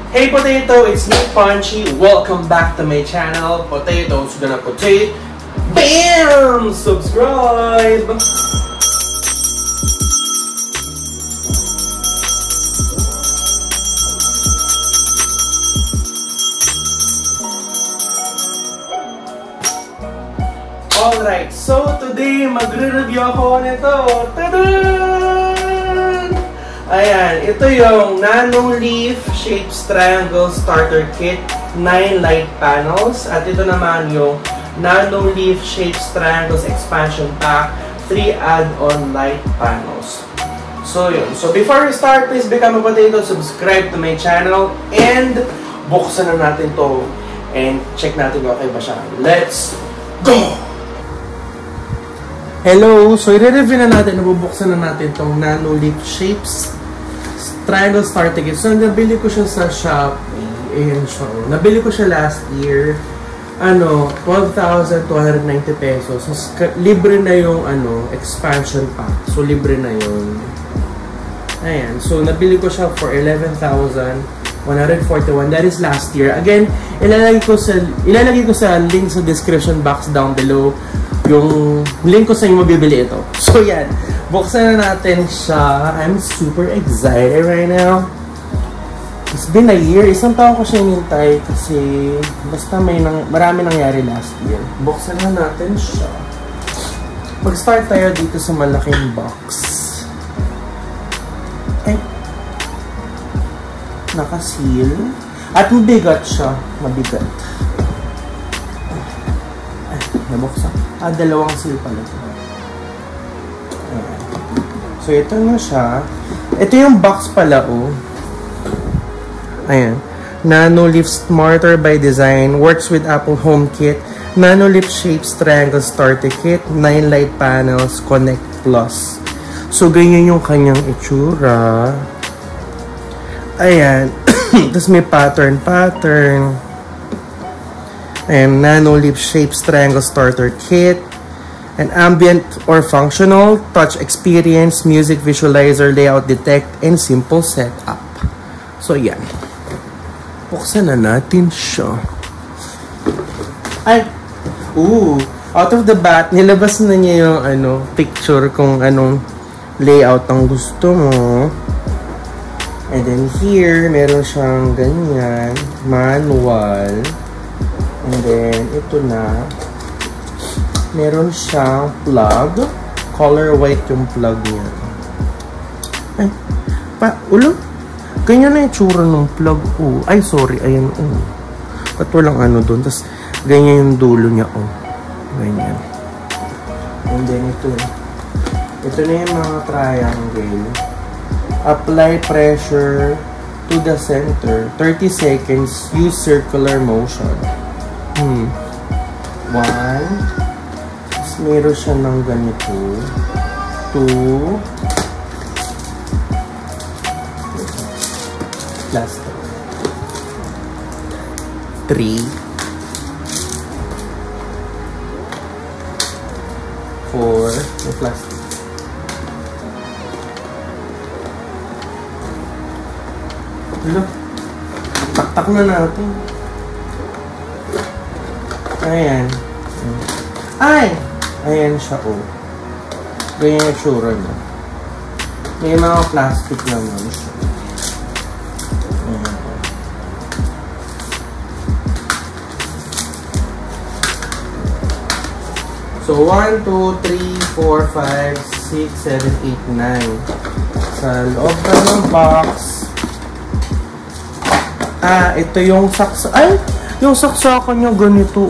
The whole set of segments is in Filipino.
Hey Potato, it's me Punchy. Welcome back to my channel. Potato's gonna potato. BAM! Subscribe! Alright, so today magre-review ako nito. Tadaan! Ayan, ito yung Nano Leaf Shapes Triangle Starter Kit 9 light panels. At ito naman yung Nano Leaf Shapes Triangles Expansion Pack 3 add-on light panels. So yun. So before we start, please become a potato, subscribe to my channel, and buksan na natin to and check natin kung okay ba siya. Let's go! Hello! So i-review na natin, nabubuksan na natin itong Nano Leaf Shapes Triangle Starter Kit. So nabili ko siya sa Shopee. Ayan siya. Nabili ko siya last year. 12,290 pesos. So, libre na yung expansion pack. So libre na yun. Ayan. So nabili ko siya for 11,141. That is last year. Again, ilalagay ko sa link sa description box down below yung link ko sa inyo mabibili ito. So yan, buksan na natin siya. I'm super excited right now. It's been a year. Isang taon ko siya hinintay kasi basta marami nangyari last year. Buksan na natin siya. Mag-start tayo dito sa malaking box. Ay, naka-seal. At mabigat siya. Mabigat. Ay, nabuksan. Dalawang seal pala ito. So, ito na siya. Ito yung box pala, oh. Ayan. Nano Leaf Smarter by Design. Works with Apple HomeKit. Nano Leaf Shapes Triangle Starter Kit. 9 light panels. Connect Plus. So, ganyan yung kanyang itsura. Ayan. Tapos may pattern. And Nano Leaf Shapes Triangle Starter Kit. An ambient or functional, touch experience, music visualizer, layout detect, and simple setup. So, yan. Buksan na natin siya. Ay! Out of the bat, nilabas na niya yung picture kung anong layout ang gusto mo. And then here, meron siyang ganyan, manual. And then, ito na. Meron siyang plug. Color white yung plug niya. Ay, ulo? Ganyan na yung tsura ng plug. Ay, sorry. Ayan, Ba't walang doon? Tapos, ganyan yung dulo niya, Ganyan. And then, ito. Ito na yung mga triangle. Apply pressure to the center. 30 seconds. Use circular motion. 1. Tapos, meron siya ng ganito. 2. Plastic. 3. 4. May plastic. Look. Taktak na natin. Ayan. Ay! Ayan siya, Ganyan yung tsura na. May mga plastic naman siya. So, 1, 2, 3, 4, 5, 6, 7, 8, 9. Sa loob ng box. Ito yung saksa. Ay! Yung saksakan niya ganito,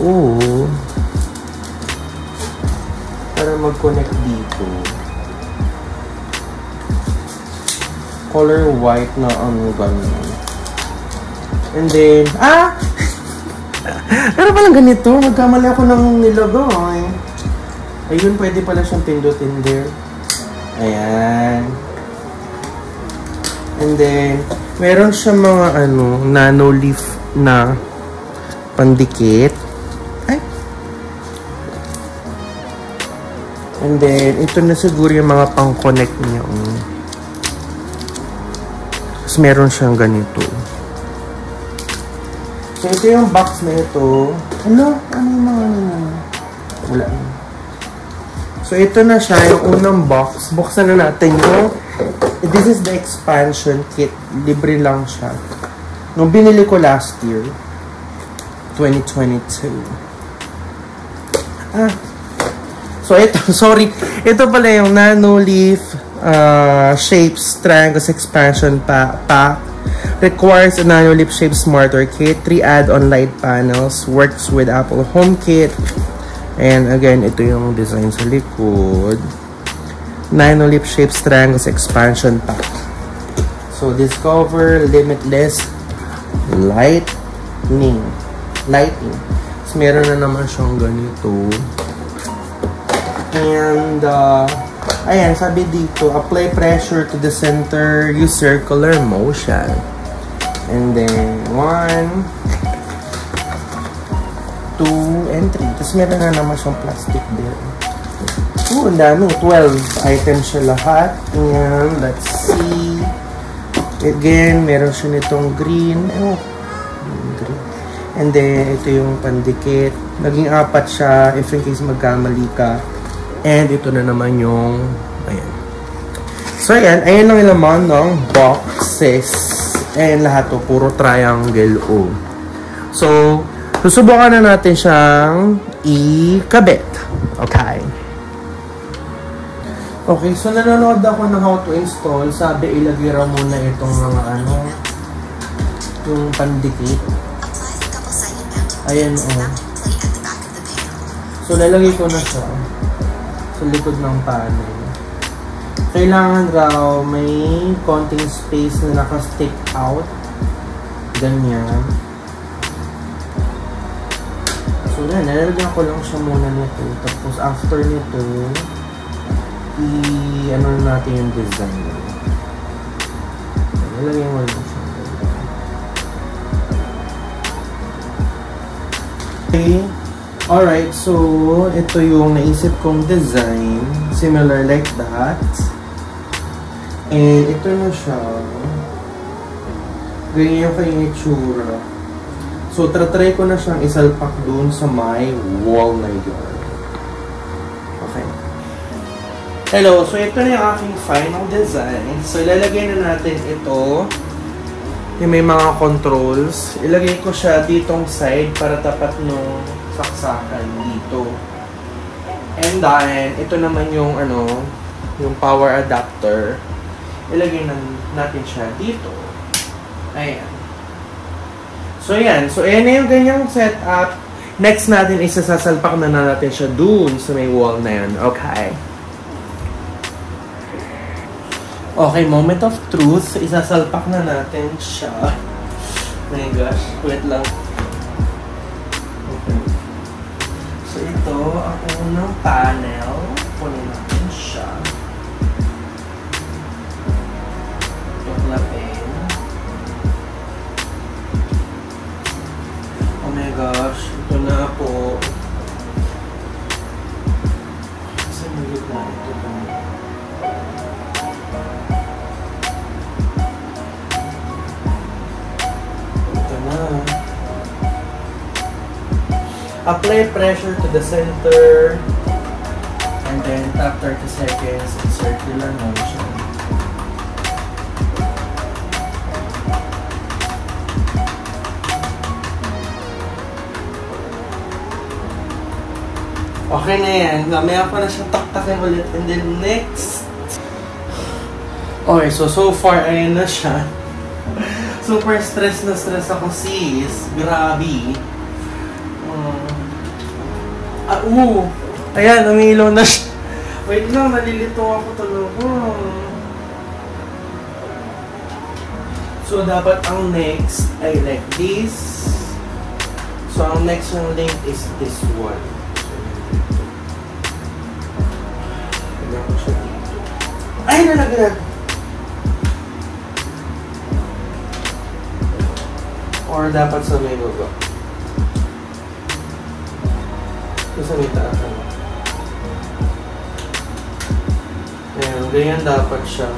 Para mag-connect dito. Color white na ganun. And then, pero palang ganito. Magkamali ako ng nilagay. Ayun, pwede pala siyang pindutin there. Ayan. And then, meron siya mga nano leaf na pandikit. Ay. And then, ito na siguro yung mga pang-connect niya. Tapos meron siyang ganito. So, ito yung box na ito. Ano? Ano yung mga wala na. So, ito na siya, yung unang box. Buksan na natin yung this is the expansion kit. Libre lang siya. Nung binili ko last year, 2022. So, ito, sorry. Ito pala yung Nano Leaf Shapes Triangles Expansion Pack. Requires a Nano Leaf Shape Smarter Kit. 3 add-on light panels. Works with Apple HomeKit. And again, ito yung design sa likod. Nano Leaf Shapes Triangles Expansion Pack. So, Discover Limitless Lighting. So, meron na naman siyang ganito. And, ayan, sabi dito, apply pressure to the center, use circular motion. And then, 1, 2, and 3. Tapos meron na naman siyang plastic there. Ang dami. 12 items siya lahat. And, let's see. Again, meron siya nitong green. Green. And then, ito yung pandikit. Naging 4 siya, if in case magkamali ka. And, ito na naman yung, ayan. So, ayan. Ayan lang yung laman ng boxes. And, lahat to, puro triangle O. So, susubukan na natin siyang ikabit. Okay. Okay, so nanonood ako ng how to install. Sabi, ilagay raw muna itong mga yung pandikit. Ayan, So, lalagay ko na siya sa likod ng panel. Kailangan raw may konting space na naka-stick out. Ganyan. So, yan. Nalalagyan ko lang siya muna nito. Tapos, after nito, ano natin yung design. Nalalagyan mo lang siya. Okay. Alright. So, ito yung naisip kong design. Similar like that. And, ito na siya. Ganyan yung itsura. So, try ko na siyang isalpak dun sa my wall na yun. Okay. Hello. So, ito na yung aking final design. So, ilalagay na natin ito. Yung may mga controls. Ilagay ko siya ditong side para tapat nung saksakan dito. And then, ito naman yung yung power adapter. Ilagay natin siya dito. Ayan. So, yan. So, ayan na yung ganyang setup. Next natin is sasalpak na natin siya dun sa may wall na yan. Okay. Okay, moment of truth. Isasalpak na natin siya. Oh my gosh. Wait lang. Okay. So, ito, ang unang panel. Punin natin siya. Tuklapin. Oh my gosh, ito na po. Kasi malit na ito na. Ito na. Apply pressure to the center. And then tap 30 seconds in circular motion. Okay na yan. Mamaya ko na siyang taktakin ulit. And then next. Okay, so far, ayan na siya. Super stress na stress ako, sis. Grabe. Ayan, umiilaw na siya. Wait lang, nalilito ako talaga. So, dapat ang next ay like this. So, ang next yung link is this one. Ay, nalagyan! Or dapat sa may baba. Sa may taas. Ayan, ganyan dapat siya.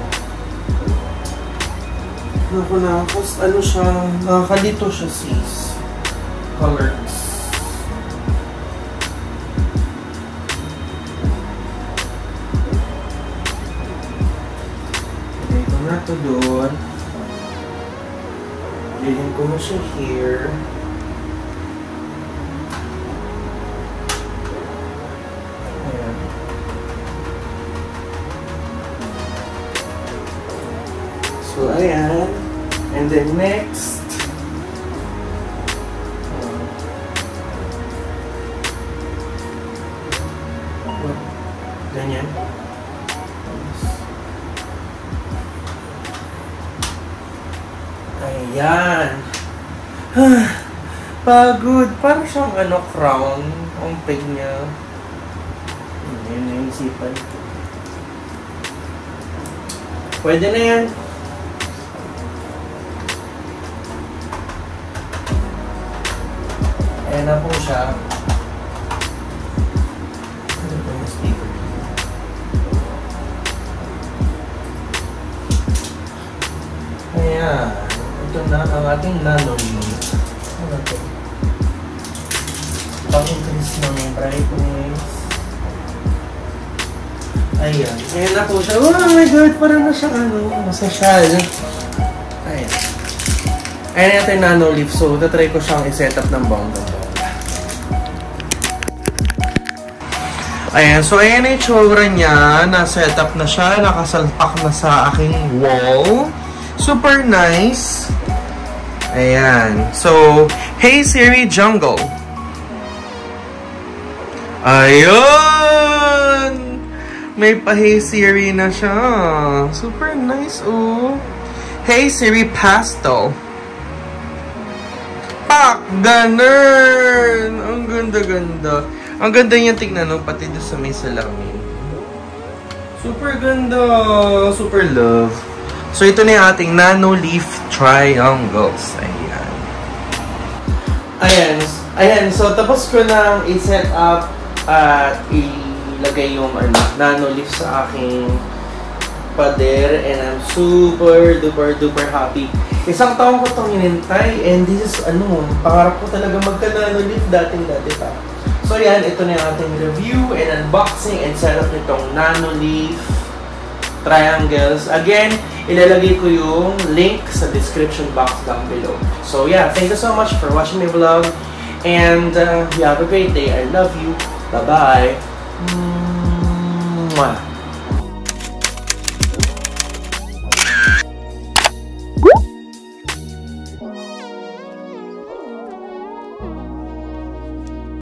Naku, nakakos, ano siya, nakakalito siya, sis. colors. Ilagay ko na to doon. Ilagay ko na siya here. Ayan. So, ayan. And then next, ganyan. Ayan. Pagod. Parang siyang crown. Ang peg niya. Ayan na yung isipan. Pwede na yan. Ayan na po siya. Ano ba yung speaker? Ayan. Ito na ang ating nano-leaf. Ano ito? Pang-increase ng brightness. Ayan. Ayan na po siya. Oh my God! Parang na siya masasyal. Ayan. Ayan natin yung nano-leaf. So, tatry ko siyang i-set up ng bongga-bongga. Ayan. So, ayan yung tsura niya. Na-set up na siya. Nakasalpak na sa aking wall. Super nice. Ayan. So, Hey Siri Jungle. Ayun! May pa-Hey Siri na siya. Super nice, oh. Hey Siri Pastel. Pak! Ganun! Ang ganda-ganda. Ang ganda niya tignan, no? Pati doon sa may salamin. Super ganda! Super love. So, ito na yung ating nano-leaf triangles. Ayan. Ayan. Ayan. So, tapos ko nang i-set up at ilagay yung nano-leaf sa aking pader. And I'm super duper happy. Isang taon ko itong hinintay. And this is, pangarap ko talaga magka-nano-leaf dating-dati pa. So, yan. Ito na yung ating review and unboxing and setup nitong nano-leaf triangles. Again, ilalagay ko yung link sa description box down below. So yeah, thank you so much for watching my vlog. And you have a great day. I love you. Bye-bye.